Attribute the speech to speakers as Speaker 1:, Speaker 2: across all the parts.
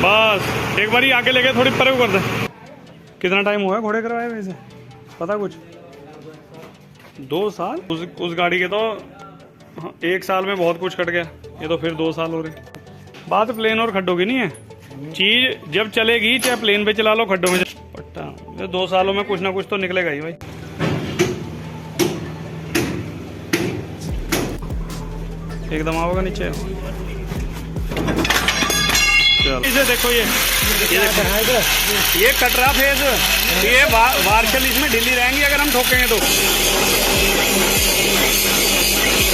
Speaker 1: बस एक बार ही आके लेके थोड़ी परे कर दे। कितना टाइम हुआ है घोड़े करवाए वैसे पता कुछ? 2 साल? उस गाड़ी के तो 1 साल में बहुत कुछ कट गया, ये तो फिर 2 साल हो रहे। बात प्लेन और खड्डों की नहीं है, चीज जब चलेगी चाहे प्लेन पे चला लो खड्डों में पट्टा, ये 2 सालों में कुछ ना कुछ तो निकलेगा ही भाई। एकदम आओगे नीचे, इसे देखो ये कटरा फेस, ये वार्शल इसमें ढीली रहेंगी अगर हम ठोकेंगे तो।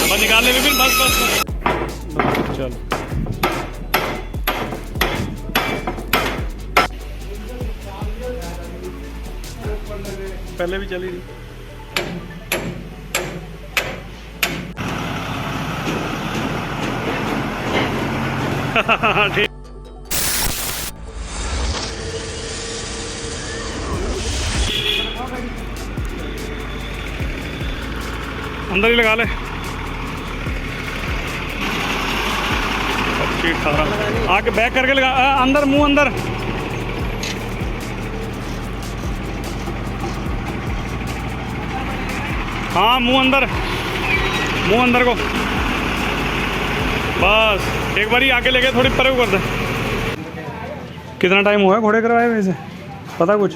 Speaker 1: बस निकालने में भी बस चल पहले भी चली थी। ठीक अंदर ही लगा ले। 18 आके बैक करके लगा, अंदर मुंह अंदर। हाँ मुंह अंदर को बस एक बार ही आके लेके थोड़ी परे कर दे। कितना टाइम हुआ है घोड़े करवाए वैसे पता कुछ?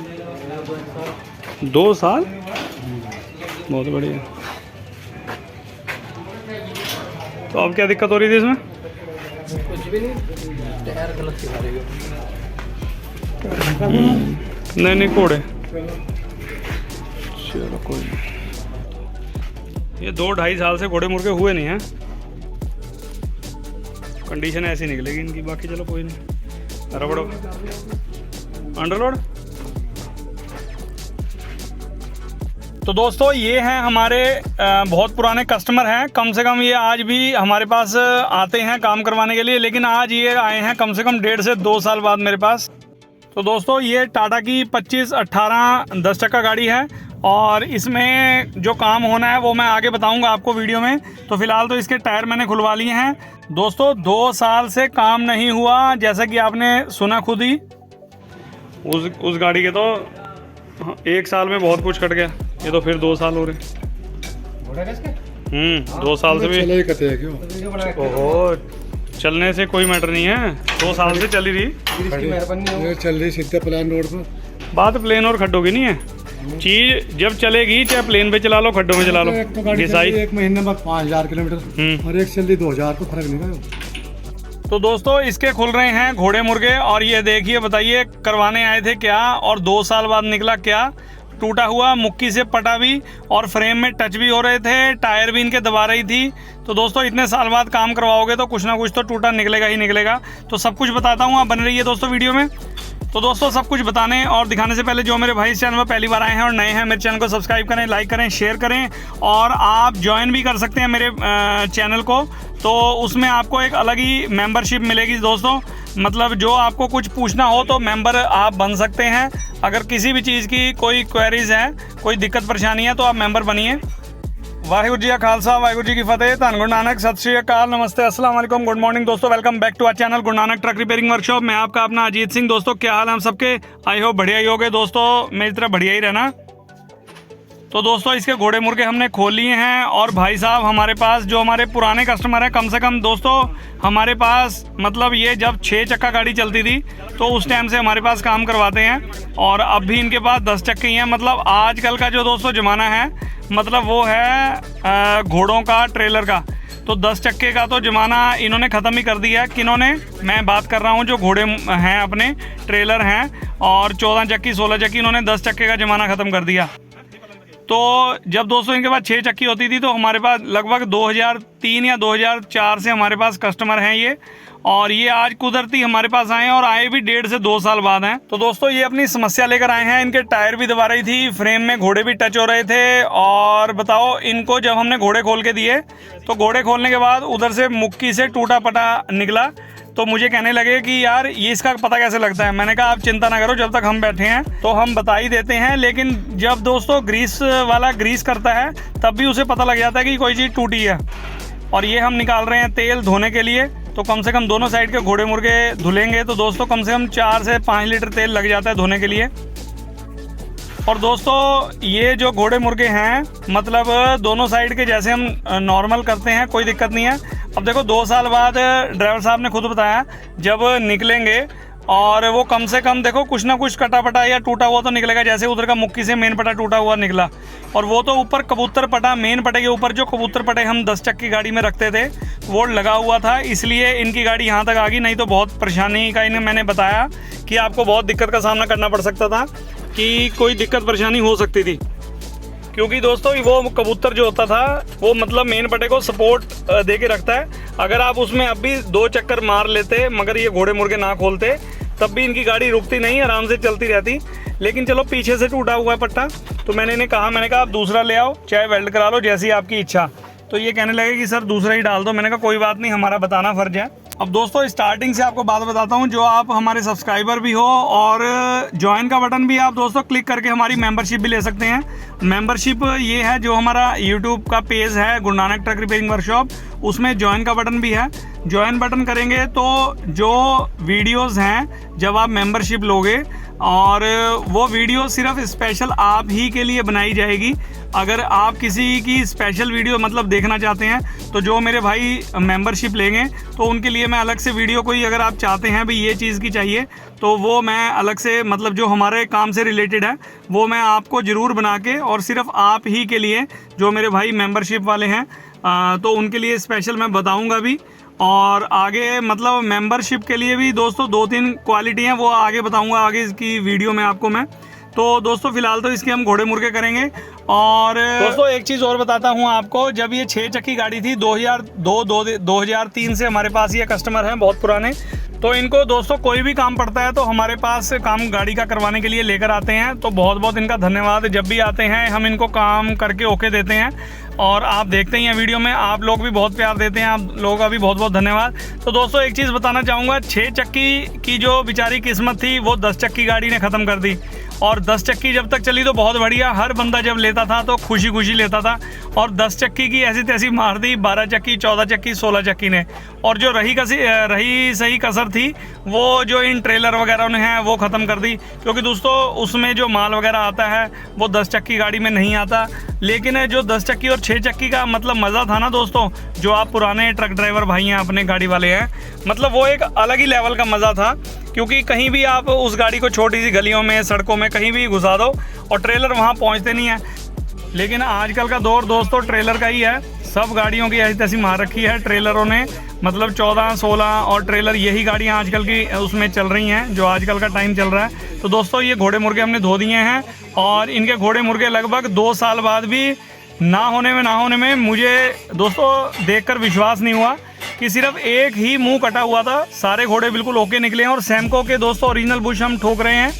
Speaker 1: 2 साल? बहुत बढ़िया। तो अब क्या दिक्कत हो रही थी इसमें?
Speaker 2: कुछ भी नहीं, टायर गलत सिखा रही हो।
Speaker 1: नहीं घोड़े चलो कोई नहीं, ये 2-2.5 साल से घोड़े मुर्गे हुए नहीं हैं, कंडीशन ऐसी निकलेगी इनकी। बाकी चलो कोई नहीं। रबड़ अंडरलोड। तो दोस्तों ये हैं हमारे बहुत पुराने कस्टमर हैं, कम से कम ये आज भी हमारे पास आते हैं काम करवाने के लिए, लेकिन आज ये आए हैं कम से कम 1.5 से 2 साल बाद मेरे पास। तो दोस्तों ये टाटा की 2518 10 चक्का गाड़ी है और इसमें जो काम होना है वो मैं आगे बताऊंगा आपको वीडियो में। तो फिलहाल तो इसके टायर मैंने खुलवा लिए हैं। दोस्तों 2 साल से काम नहीं हुआ, जैसा कि आपने सुना खुद ही। उस गाड़ी के तो 1 साल में बहुत कुछ कट गया, ये तो फिर 2 साल हो रहे। 2 साल से भी ओहो, चलने से कोई मैटर नहीं है, 2 साल से चली रही
Speaker 3: चल रही सीधे प्लान रोड पर।
Speaker 1: बात प्लेन और खड्डों की नहीं है, चीज जब चलेगी चाहे प्लेन पे चला लो खड्डों में चला लो।
Speaker 3: एक तो गाड़ी एक महीने में 5000 किलोमीटर और एक चल 2000 को फर्क नहीं है।
Speaker 1: तो दोस्तों इसके खुल रहे हैं घोड़े मुर्गे और ये देखिए, बताइए करवाने आए थे क्या और 2 साल बाद निकला क्या? टूटा हुआ, मुक्की से पटा भी और फ्रेम में टच भी हो रहे थे, टायर भी इनके दबा रही थी। तो दोस्तों इतने साल बाद काम करवाओगे तो कुछ ना कुछ तो टूटा निकलेगा ही निकलेगा। तो सब कुछ बताता हूँ, आप बने रहिए दोस्तों वीडियो में। तो दोस्तों सब कुछ बताने और दिखाने से पहले जो मेरे भाई इस चैनल पर पहली बार आए हैं और नए हैं, मेरे चैनल को सब्सक्राइब करें, लाइक करें, शेयर करें और आप ज्वाइन भी कर सकते हैं मेरे चैनल को। तो उसमें आपको एक अलग ही मेंबरशिप मिलेगी दोस्तों, मतलब जो आपको कुछ पूछना हो तो मेंबर आप बन सकते हैं। अगर किसी भी चीज़ की कोई क्वेरीज है, कोई दिक्कत परेशानी है तो आप मेंबर बनिए। वाहिगुरू जी का खालसा, वाहिगुरू जी की फतेह। धन गुरु नानक, सत श्री अकाल, नमस्ते, अस्सलाम वालेकुम, गुड मॉर्निंग दोस्तों। Welcome back to our channel Guru Nanak truck repairing workshop. मैं आपका अपना अजीत सिंह। दोस्तों क्या हाल है हम सबके? आई होप बढ़िया ही होगे दोस्तों, मेरी तरह बढ़िया ही रहना। तो दोस्तों इसके घोड़े मुर्गे हमने खोल लिए हैं और भाई साहब हमारे पास जो हमारे पुराने कस्टमर हैं, कम से कम दोस्तों हमारे पास मतलब ये जब 6 चक्का गाड़ी चलती थी तो उस टाइम से हमारे पास काम करवाते हैं और अब भी इनके पास 10 चक्के ही हैं। मतलब आजकल का जो दोस्तों ज़माना है, मतलब वो है घोड़ों का, ट्रेलर का। तो 10 चक्के का तो ज़माना इन्होंने ख़त्म ही कर दिया है। किन्होंने? मैं बात कर रहा हूँ जो घोड़े हैं अपने, ट्रेलर हैं और 14 चक्की 16 चक्की, इन्होंने 10 चक्के का ज़माना ख़त्म कर दिया। तो जब दोस्तों इनके पास 6 चक्की होती थी तो हमारे पास लगभग 2003 या 2004 से हमारे पास कस्टमर हैं ये, और ये आज कुदरती हमारे पास आए हैं और आए भी 1.5 से 2 साल बाद हैं। तो दोस्तों ये अपनी समस्या लेकर आए हैं, इनके टायर भी दबा रही थी, फ्रेम में घोड़े भी टच हो रहे थे। और बताओ इनको जब हमने घोड़े खोल के दिए तो घोड़े खोलने के बाद उधर से मुक्की से टूटा पटा निकला। तो मुझे कहने लगे कि यार ये इसका पता कैसे लगता है? मैंने कहा आप चिंता ना करो, जब तक हम बैठे हैं तो हम बता ही देते हैं। लेकिन जब दोस्तों ग्रीस वाला ग्रीस करता है तब भी उसे पता लग जाता है कि कोई चीज़ टूटी है। और ये हम निकाल रहे हैं तेल धोने के लिए। तो कम से कम दोनों साइड के घोड़े मुर्गे धुलेंगे तो दोस्तों कम से कम 4 से 5 लीटर तेल लग जाता है धोने के लिए। और दोस्तों ये जो घोड़े मुर्गे हैं मतलब दोनों साइड के जैसे हम नॉर्मल करते हैं, कोई दिक्कत नहीं है। अब देखो 2 साल बाद ड्राइवर साहब ने खुद बताया जब निकलेंगे और वो कम से कम देखो कुछ ना कुछ कटा पटा या टूटा हुआ तो निकलेगा। जैसे उधर का मुक्की से मेन पटा टूटा हुआ निकला, और वो तो ऊपर कबूतर पटा, मेन पटे के ऊपर जो कबूतर पटे हम 10 चक्की गाड़ी में रखते थे वो लगा हुआ था, इसलिए इनकी गाड़ी यहाँ तक आ गई। नहीं तो बहुत परेशानी का इन्हें मैंने बताया कि आपको बहुत दिक्कत का सामना करना पड़ सकता था, कि कोई दिक्कत परेशानी हो सकती थी। क्योंकि दोस्तों वो कबूतर जो होता था वो मतलब मेन पटे को सपोर्ट दे के रखता है। अगर आप उसमें अब भी 2 चक्कर मार लेते मगर ये घोड़े मुर्गे ना खोलते तब भी इनकी गाड़ी रुकती नहीं, आराम से चलती रहती। लेकिन चलो पीछे से टूटा हुआ है पट्टा, तो मैंने इन्हें कहा, मैंने कहा आप दूसरा ले आओ, चाहे वेल्ड करा लो, जैसी आपकी इच्छा। तो ये कहने लगे कि सर दूसरा ही डाल दो। मैंने कहा कोई बात नहीं, हमारा बताना फ़र्ज है। अब दोस्तों स्टार्टिंग से आपको बात बताता हूँ, जो आप हमारे सब्सक्राइबर भी हो और ज्वाइन का बटन भी आप दोस्तों क्लिक करके हमारी मेंबरशिप भी ले सकते हैं। मेंबरशिप ये है जो हमारा यूट्यूब का पेज है गुरु नानक ट्रक रिपेयरिंग वर्कशॉप, उसमें ज्वाइन का बटन भी है। ज्वाइन बटन करेंगे तो जो वीडियोस हैं जब आप मेंबरशिप लोगे, और वो वीडियो सिर्फ स्पेशल आप ही के लिए बनाई जाएगी। अगर आप किसी की स्पेशल वीडियो मतलब देखना चाहते हैं तो जो मेरे भाई मेंबरशिप लेंगे तो उनके लिए मैं अलग से वीडियो, कोई अगर आप चाहते हैं भाई ये चीज़ की चाहिए तो वो मैं अलग से मतलब जो हमारे काम से रिलेटेड है वो मैं आपको ज़रूर बना के, और सिर्फ आप ही के लिए जो मेरे भाई मेंबरशिप वाले हैं तो उनके लिए स्पेशल मैं बताऊंगा भी। और आगे मतलब मेंबरशिप के लिए भी दोस्तों 2-3 क्वालिटी हैं, वो आगे बताऊंगा आगे इसकी वीडियो में आपको मैं। तो दोस्तों फ़िलहाल तो इसके हम घोड़े मुर्गे करेंगे। और दोस्तों एक चीज़ और बताता हूँ आपको, जब ये 6 चक्की गाड़ी थी 2002-2003 से हमारे पास ये कस्टमर हैं बहुत पुराने, तो इनको दोस्तों कोई भी काम पड़ता है तो हमारे पास काम गाड़ी का करवाने के लिए लेकर आते हैं। तो बहुत बहुत इनका धन्यवाद। जब भी आते हैं हम इनको काम करके ओके देते हैं, और आप देखते ही हैं वीडियो में, आप लोग भी बहुत प्यार देते हैं, आप लोगों का भी बहुत बहुत धन्यवाद। तो दोस्तों एक चीज़ बताना चाहूँगा, 6 चक्की की जो बेचारी किस्मत थी वो 10 चक्की गाड़ी ने ख़त्म कर दी। और 10 चक्की जब तक चली तो बहुत बढ़िया, हर बंदा जब लेता था तो खुशी खुशी लेता था। और 10 चक्की की ऐसी तैसी मार दी 12 चक्की, 14 चक्की, 16 चक्की ने। और जो रही सही कसर थी वो जो इन ट्रेलर वगैरह ने हैं वो ख़त्म कर दी। क्योंकि दोस्तों उसमें जो माल वगैरह आता है वो 10 चक्की गाड़ी में नहीं आता। लेकिन जो 10 चक्की और 6 चक्की का मतलब मज़ा था ना दोस्तों, जो आप पुराने ट्रक ड्राइवर भाई हैं, अपने गाड़ी वाले हैं, मतलब वो एक अलग ही लेवल का मज़ा था। क्योंकि कहीं भी आप उस गाड़ी को छोटी सी गलियों में, सड़कों में कहीं भी घुसा दो और ट्रेलर वहाँ पहुँचते नहीं हैं। लेकिन आजकल का दौर दोस्तों ट्रेलर का ही है, सब गाड़ियों की ऐसी तैसी मार रखी है ट्रेलरों ने, मतलब 14, 16 और ट्रेलर, यही गाड़ियाँ आजकल की उसमें चल रही हैं जो आजकल का टाइम चल रहा है। तो दोस्तों ये घोड़े मुर्गे हमने धो दिए हैं, और इनके घोड़े मुर्गे लगभग 2 साल बाद भी ना होने में मुझे दोस्तों देखकर विश्वास नहीं हुआ कि सिर्फ एक ही मुंह कटा हुआ था, सारे घोड़े बिल्कुल ओके निकले हैं। और सैमको के दोस्तों ओरिजिनल बुश हम ठोक रहे हैं,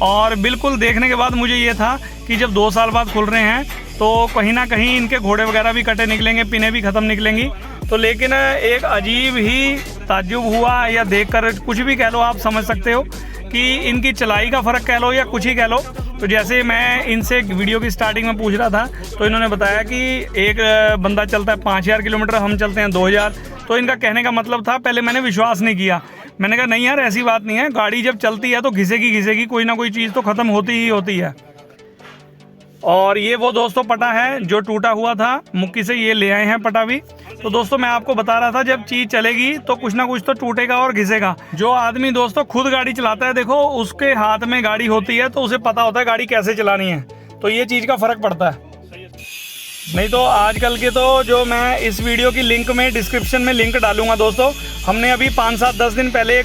Speaker 1: और बिल्कुल देखने के बाद मुझे ये था कि जब 2 साल बाद खुल रहे हैं तो कहीं ना कहीं इनके घोड़े वगैरह भी कटे निकलेंगे, पिनें भी ख़त्म निकलेंगी। तो लेकिन एक अजीब ही ताज्जुब हुआ, या देखकर कुछ भी कह लो, आप समझ सकते हो कि इनकी चलाई का फ़र्क कह लो या कुछ ही कह लो। तो जैसे मैं इनसे वीडियो की स्टार्टिंग में पूछ रहा था तो इन्होंने बताया कि एक बंदा चलता है 5000 किलोमीटर, हम चलते हैं 2000। तो इनका कहने का मतलब था, पहले मैंने विश्वास नहीं किया, मैंने कहा नहीं यार ऐसी बात नहीं है, गाड़ी जब चलती है तो घिसेगी, कोई ना कोई चीज़ तो ख़त्म होती ही होती है। और ये वो दोस्तों पटा है जो टूटा हुआ था मुक्की से, ये ले आए हैं पटा भी। तो दोस्तों मैं आपको बता रहा था जब चीज़ चलेगी तो कुछ ना कुछ तो टूटेगा और घिसेगा। जो आदमी दोस्तों खुद गाड़ी चलाता है, देखो उसके हाथ में गाड़ी होती है तो उसे पता होता है गाड़ी कैसे चलानी है, तो ये चीज़ का फ़र्क पड़ता है। नहीं तो आजकल के तो जो मैं इस वीडियो की लिंक में डिस्क्रिप्शन में लिंक डालूंगा दोस्तों, हमने अभी 5, 7, 10 दिन पहले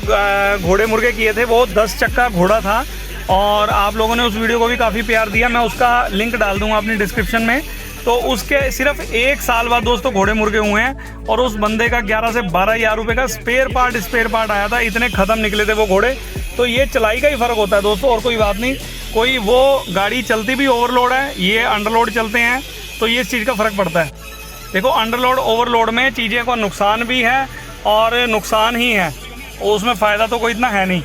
Speaker 1: घोड़े मुर्गे किए थे, वो 10 चक्का घोड़ा था, और आप लोगों ने उस वीडियो को भी काफ़ी प्यार दिया, मैं उसका लिंक डाल दूंगा अपनी डिस्क्रिप्शन में। तो उसके सिर्फ 1 साल बाद दोस्तों घोड़े मुर्गे हुए हैं, और उस बंदे का 11 से 12 हज़ार रुपये का स्पेयर पार्ट आया था, इतने ख़त्म निकले थे वो घोड़े। तो ये चलाई का ही फ़र्क होता है दोस्तों, और कोई बात नहीं। कोई वो गाड़ी चलती भी ओवरलोड है, ये अंडरलोड चलते हैं, तो ये इस चीज़ का फ़र्क पड़ता है। देखो अंडरलोड ओवरलोड में चीज़ें का नुकसान भी है और नुकसान ही है, उसमें फ़ायदा तो कोई इतना है नहीं।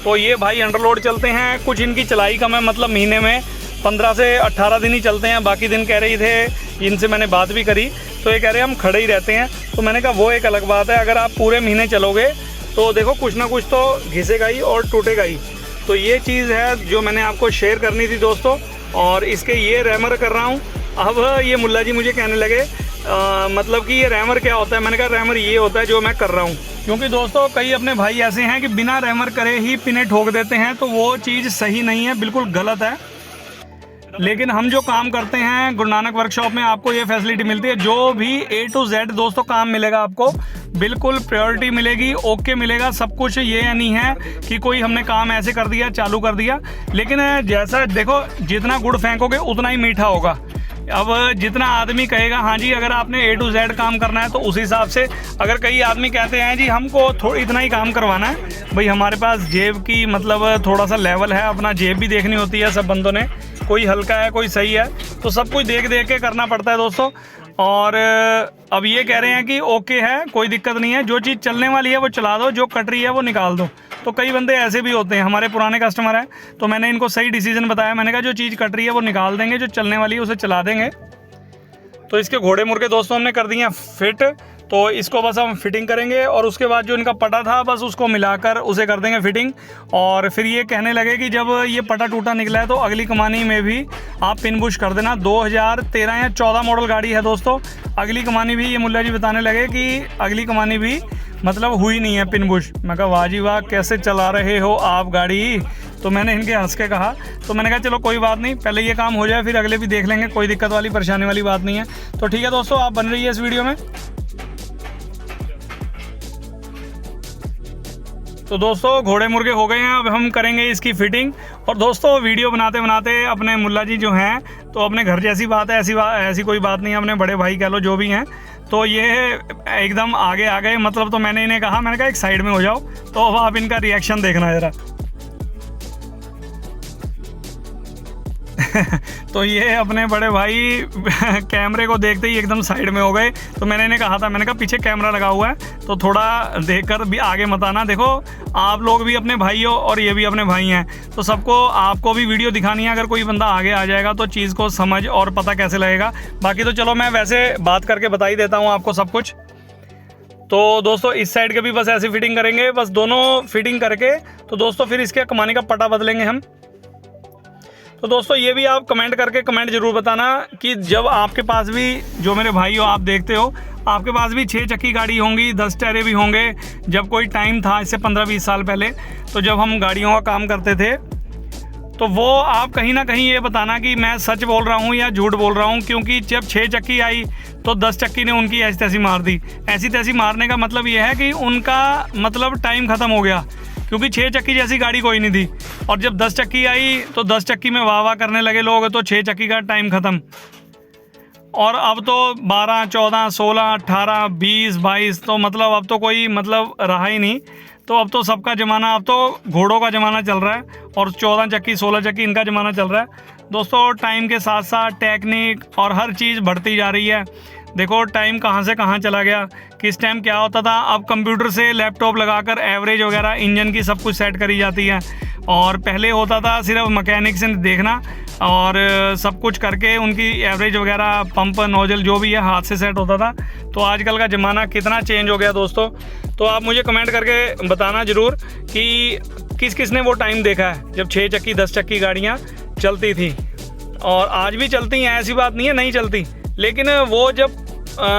Speaker 1: तो ये भाई अंडरलोड चलते हैं, कुछ इनकी चलाई कम है, मतलब महीने में 15 से 18 दिन ही चलते हैं, बाकी दिन कह रही थे, इनसे मैंने बात भी करी तो ये कह रहे हैं हम खड़े ही रहते हैं। तो मैंने कहा वो एक अलग बात है, अगर आप पूरे महीने चलोगे तो देखो कुछ ना कुछ तो घिसेगा ही और टूटेगा ही। तो ये चीज़ है जो मैंने आपको शेयर करनी थी दोस्तों, और इसके ये रैमर कर रहा हूँ। अब ये मुल्ला जी मुझे कहने लगे मतलब कि ये रैमर क्या होता है। मैंने कहा रैमर ये होता है जो मैं कर रहा हूँ, क्योंकि दोस्तों कई अपने भाई ऐसे हैं कि बिना रैमर करे ही पिने ठोक देते हैं, तो वो चीज़ सही नहीं है, बिल्कुल गलत है। लेकिन हम जो काम करते हैं गुरु नानक वर्कशॉप में, आपको ये फैसिलिटी मिलती है, जो भी A to Z दोस्तों काम मिलेगा आपको, बिल्कुल प्रायोरिटी मिलेगी, ओके मिलेगा सब कुछ। ये नहीं है कि कोई हमने काम ऐसे कर दिया चालू कर दिया, लेकिन जैसा देखो जितना गुड़ फेंकोगे उतना ही मीठा होगा। अब जितना आदमी कहेगा हाँ जी अगर आपने A to Z काम करना है तो उस हिसाब से, अगर कई आदमी कहते हैं जी हमको इतना ही काम करवाना है, भाई हमारे पास जेब की मतलब थोड़ा सा लेवल है, अपना जेब भी देखनी होती है सब बंदों ने, कोई हल्का है कोई सही है, तो सब कुछ देख देख के करना पड़ता है दोस्तों। और अब ये कह रहे हैं कि ओके है, कोई दिक्कत नहीं है, जो चीज़ चलने वाली है वो चला दो, जो कट रही है वो निकाल दो। तो कई बंदे ऐसे भी होते हैं, हमारे पुराने कस्टमर हैं, तो मैंने इनको सही डिसीजन बताया। मैंने कहा जो चीज़ कट रही है वो निकाल देंगे, जो चलने वाली है उसे चला देंगे। तो इसके घोड़े मुर्गे दोस्तों हमने कर दिए हैं फिट, तो इसको बस हम फिटिंग करेंगे और उसके बाद जो इनका पटा था बस उसको मिलाकर उसे कर देंगे फिटिंग। और फिर ये कहने लगे कि जब ये पटा टूटा निकला है तो अगली कमानी में भी आप पिन बुश कर देना। 2013 या 14 मॉडल गाड़ी है दोस्तों, अगली कमानी भी ये मुल्ला जी बताने लगे कि अगली कमानी भी मतलब हुई नहीं है पिन बुश। मैं कहा वाह जी वाह, कैसे चला रहे हो आप गाड़ी। तो मैंने इनके हंस के कहा, तो मैंने कहा चलो कोई बात नहीं, पहले ये काम हो जाए फिर अगले भी देख लेंगे, कोई दिक्कत वाली परेशानी वाली बात नहीं है। तो ठीक है दोस्तों, आप बन रही है इस वीडियो में। तो दोस्तों घोड़े मुर्गे हो गए हैं, अब हम करेंगे इसकी फिटिंग। और दोस्तों वीडियो बनाते बनाते अपने मुल्ला जी जो हैं तो अपने घर जैसी बात है, ऐसी कोई बात नहीं है, अपने बड़े भाई कह लो जो भी हैं, तो ये एकदम आगे आ गए। मतलब तो मैंने इन्हें कहा, मैंने कहा एक साइड में हो जाओ, तो अब आप इनका रिएक्शन देखना ज़रा। तो ये अपने बड़े भाई कैमरे को देखते ही एकदम साइड में हो गए। तो मैंने इन्हें कहा था, मैंने कहा पीछे कैमरा लगा हुआ है तो थोड़ा देखकर भी आगे मत आना। देखो आप लोग भी अपने भाई हो और ये भी अपने भाई हैं, तो सबको आपको भी वीडियो दिखानी है। अगर कोई बंदा आगे आ जाएगा तो चीज़ को समझ और पता कैसे लगेगा। बाकी तो चलो मैं वैसे बात करके बता ही देता हूँ आपको सब कुछ। तो दोस्तों इस साइड के भी बस ऐसी फिटिंग करेंगे, बस दोनों फिटिंग करके तो दोस्तों फिर इसके कमाने का पटा बदलेंगे हम। तो दोस्तों ये भी आप कमेंट करके कमेंट ज़रूर बताना कि जब आपके पास भी, जो मेरे भाई हो आप देखते हो, आपके पास भी 6 चक्की गाड़ी होंगी, 10 टायरे भी होंगे। जब कोई टाइम था इससे 15-20 साल पहले, तो जब हम गाड़ियों का काम करते थे, तो वो आप कहीं ना कहीं ये बताना कि मैं सच बोल रहा हूँ या झूठ बोल रहा हूँ। क्योंकि जब 6 चक्की आई तो 10 चक्की ने उनकी ऐसी तैसी मार दी। ऐसी तैसी मारने का मतलब ये है कि उनका मतलब टाइम ख़त्म हो गया, क्योंकि 6 चक्की जैसी गाड़ी कोई नहीं थी। और जब 10 चक्की आई तो 10 चक्की में वाह वाह करने लगे लोग, तो 6 चक्की का टाइम ख़त्म। और अब तो 12, 14, 16, 18, 20, 22, तो मतलब अब तो कोई मतलब रहा ही नहीं। तो अब तो सबका ज़माना, अब तो घोड़ों का ज़माना चल रहा है और 14 चक्की 16 चक्की इनका ज़माना चल रहा है। दोस्तों टाइम के साथ साथ टेक्निक और हर चीज़ बढ़ती जा रही है। देखो टाइम कहाँ से कहाँ चला गया, किस टाइम क्या होता था। अब कंप्यूटर से लैपटॉप लगाकर एवरेज वगैरह इंजन की सब कुछ सेट करी जाती है। और पहले होता था सिर्फ मैकेनिक से देखना और सब कुछ करके उनकी एवरेज वगैरह पंप नोजल जो भी है हाथ से सेट होता था। तो आजकल का ज़माना कितना चेंज हो गया दोस्तों। तो आप मुझे कमेंट करके बताना ज़रूर कि किस किस ने वो टाइम देखा है जब 6 चक्की 10 चक्की गाड़ियाँ चलती थी। और आज भी चलती हैं, ऐसी बात नहीं है नहीं चलती, लेकिन वो जब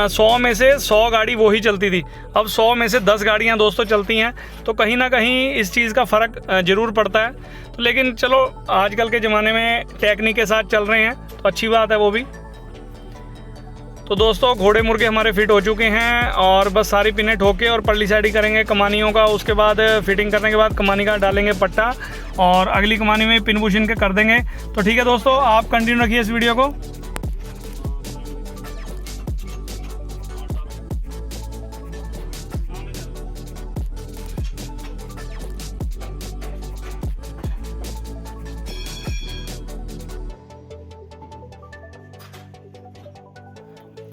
Speaker 1: 100 में से 100 गाड़ी वो ही चलती थी। अब 100 में से 10 गाड़ियां दोस्तों चलती हैं। तो कहीं ना कहीं इस चीज़ का फ़र्क ज़रूर पड़ता है। तो लेकिन चलो आजकल के ज़माने में टेक्निक के साथ चल रहे हैं तो अच्छी बात है वो भी। तो दोस्तों घोड़े मुर्गे हमारे फिट हो चुके हैं और बस सारी पिनें ठोके और परली साइड ही करेंगे कमानियों का। उसके बाद फिटिंग करने के बाद कमानी का डालेंगे पट्टा और अगली कमानी में पिन बुश इनके कर देंगे। तो ठीक है दोस्तों, आप कंटिन्यू रखिए इस वीडियो को।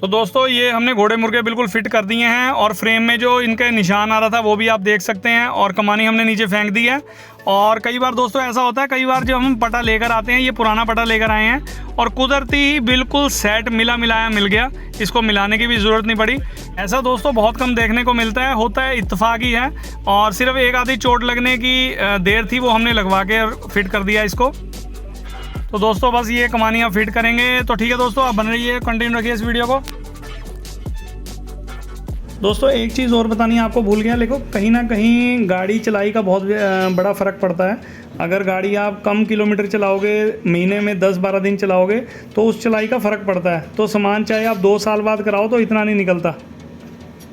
Speaker 1: तो दोस्तों ये हमने घोड़े मुर्गे बिल्कुल फिट कर दिए हैं और फ्रेम में जो इनके निशान आ रहा था वो भी आप देख सकते हैं और कमानी हमने नीचे फेंक दी है। और कई बार दोस्तों ऐसा होता है, कई बार जब हम पटा लेकर आते हैं, ये पुराना पटा लेकर आए हैं और कुदरती ही बिल्कुल सेट मिलाया मिल गया, इसको मिलाने की भी ज़रूरत नहीं पड़ी। ऐसा दोस्तों बहुत कम देखने को मिलता है, होता है इत्तेफाकी है। और सिर्फ एक आधी चोट लगने की देर थी, वो हमने लगवा के फिट कर दिया इसको। तो दोस्तों बस ये कमानियाँ फिट करेंगे। तो ठीक है दोस्तों, आप बन रहिए, कंटिन्यू रखिए इस वीडियो को। दोस्तों एक चीज़ और बतानी है आपको, भूल गया। देखो कहीं ना कहीं गाड़ी चलाई का बहुत बड़ा फ़र्क पड़ता है। अगर गाड़ी आप कम किलोमीटर चलाओगे, महीने में 10-12 दिन चलाओगे, तो उस चलाई का फ़र्क पड़ता है। तो सामान चाहे आप 2 साल बाद कराओ तो इतना नहीं निकलता।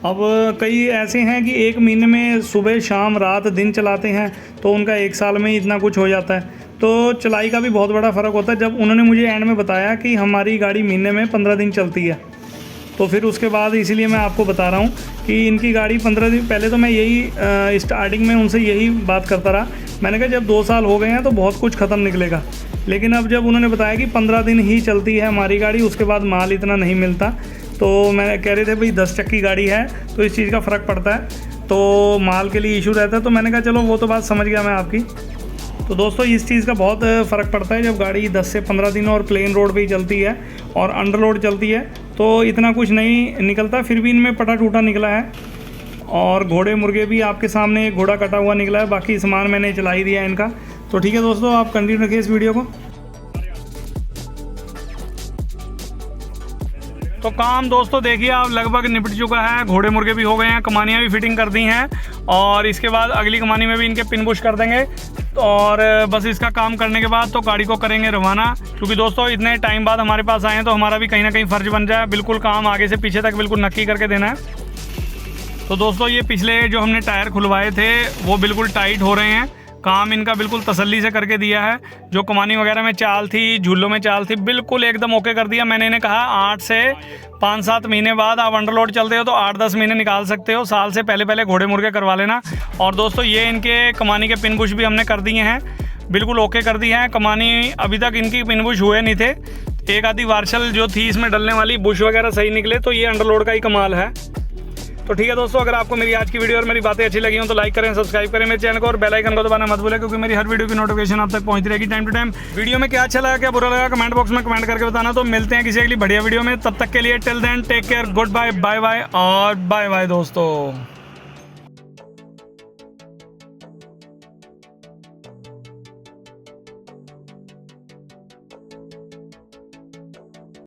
Speaker 1: अब कई ऐसे हैं कि 1 महीने में सुबह शाम रात दिन चलाते हैं, तो उनका 1 साल में ही इतना कुछ हो जाता है। तो चलाई का भी बहुत बड़ा फ़र्क होता है। जब उन्होंने मुझे एंड में बताया कि हमारी गाड़ी महीने में 15 दिन चलती है, तो फिर उसके बाद इसीलिए मैं आपको बता रहा हूँ कि इनकी गाड़ी 15 दिन पहले, तो मैं यही स्टार्टिंग में उनसे यही बात करता रहा। मैंने कहा जब 2 साल हो गए हैं तो बहुत कुछ ख़त्म निकलेगा। लेकिन अब जब उन्होंने बताया कि 15 दिन ही चलती है हमारी गाड़ी, उसके बाद माल इतना नहीं मिलता, तो मैं कह रहे थे भाई 10 चक्की गाड़ी है तो इस चीज़ का फ़र्क पड़ता है, तो माल के लिए इशू रहता है। तो मैंने कहा चलो वो तो बात समझ गया मैं आपकी। तो दोस्तों इस चीज़ का बहुत फ़र्क पड़ता है जब गाड़ी 10 से 15 दिन और प्लेन रोड पे ही चलती है और अंडर लोड चलती है, तो इतना कुछ नहीं निकलता। फिर भी इनमें पटा टूटा निकला है और घोड़े मुर्गे भी आपके सामने एक घोड़ा कटा हुआ निकला है। बाकी सामान मैंने चला ही दिया है इनका। तो ठीक है दोस्तों, आप कंटिन्यू रखिए इस वीडियो को। तो काम दोस्तों देखिए आप लगभग निपट चुका है। घोड़े मुर्गे भी हो गए हैं, कमानियाँ भी फिटिंग कर दी हैं और इसके बाद अगली कमानी में भी इनके पिन बुश कर देंगे। और बस इसका काम करने के बाद तो गाड़ी को करेंगे रवाना, क्योंकि दोस्तों इतने टाइम बाद हमारे पास आए हैं तो हमारा भी कहीं ना कहीं फ़र्ज बन जाए, बिल्कुल काम आगे से पीछे तक बिल्कुल नक्की करके देना है। तो दोस्तों ये पिछले जो हमने टायर खुलवाए थे वो बिल्कुल टाइट हो रहे हैं। काम इनका बिल्कुल तसल्ली से करके दिया है। जो कमानी वगैरह में चाल थी, झूलों में चाल थी, बिल्कुल एकदम ओके कर दिया। मैंने इन्हें कहा 8 से 5-7 महीने बाद आप अंडरलोड चलते हो तो 8-10 महीने निकाल सकते हो, साल से पहले घोड़े मुर्गे करवा लेना। और दोस्तों ये इनके कमानी के पिन बुश भी हमने कर दिए हैं, बिल्कुल ओके कर दिए हैं। कमानी अभी तक इनकी पिन बुश हुए नहीं थे, एक आधी वार्शल जो थी इसमें डलने वाली, बुश वगैरह सही निकले, तो ये अंडरलोड का ही कमाल है। तो ठीक है दोस्तों, अगर आपको मेरी आज की वीडियो और मेरी बातें अच्छी लगी हो तो लाइक करें, सब्सक्राइब करें मेरे चैनल को और बेल आइकन को दबाना मत भूलें, क्योंकि मेरी हर वीडियो की नोटिफिकेशन आप तक पहुंचती रहेगी टाइम टू टाइम। वीडियो में क्या अच्छा लगा, क्या बुरा लगा, कमेंट बॉक्स में कमेंट करके बताना। तो मिलते हैं किसी अगली बढ़िया वीडियो में, तब तक के लिए till then take care, good bye, bye bye और बाय बाय दोस्तों।